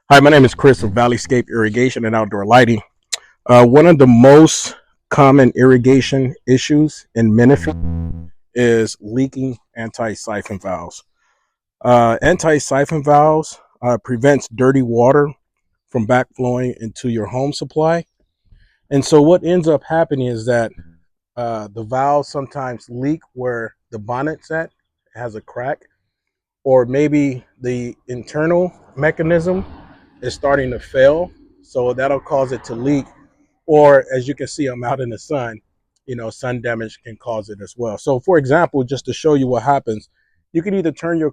Hi, my name is Chris of ValleyScape Irrigation and Outdoor Lighting. One of the most common irrigation issues in Menifee is leaking anti-siphon valves. Anti-siphon valves prevents dirty water from backflowing into your home supply. And so what ends up happening is that the valves sometimes leak where the bonnet's at, it has a crack, or maybe the internal mechanism is starting to fail. So that'll cause it to leak. Or as you can see, I'm out in the sun, sun damage can cause it as well. So for example, just to show you what happens, you can either turn your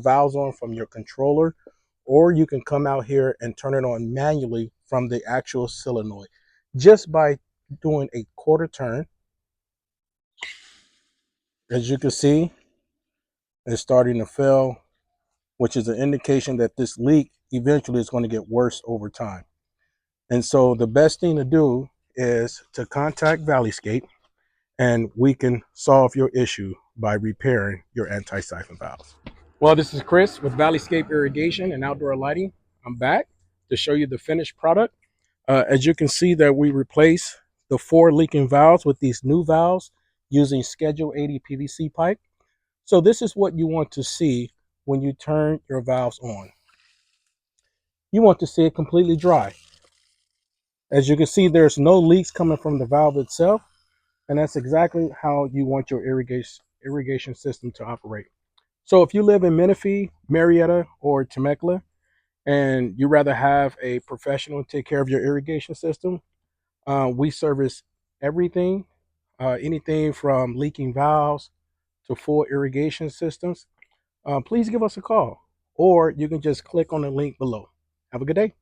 valves on from your controller, or you can come out here and turn it on manually from the actual solenoid. Just by doing a quarter turn, as you can see, it's starting to fail, which is an indication that this leak eventually is going to get worse over time. And so the best thing to do is to contact ValleyScape and we can solve your issue by repairing your anti-siphon valves. Well, this is Chris with ValleyScape Irrigation and Outdoor Lighting. I'm back to show you the finished product. As you can see that we replace the 4 leaking valves with these new valves using Schedule 80 PVC pipe. So this is what you want to see when you turn your valves on. You want to see it completely dry. As you can see, there's no leaks coming from the valve itself, and that's exactly how you want your irrigation system to operate. So if you live in Menifee, Murrieta, or Temecula, and you rather have a professional take care of your irrigation system, we service everything, anything from leaking valves to full irrigation systems. Please give us a call, or you can just click on the link below. Have a good day.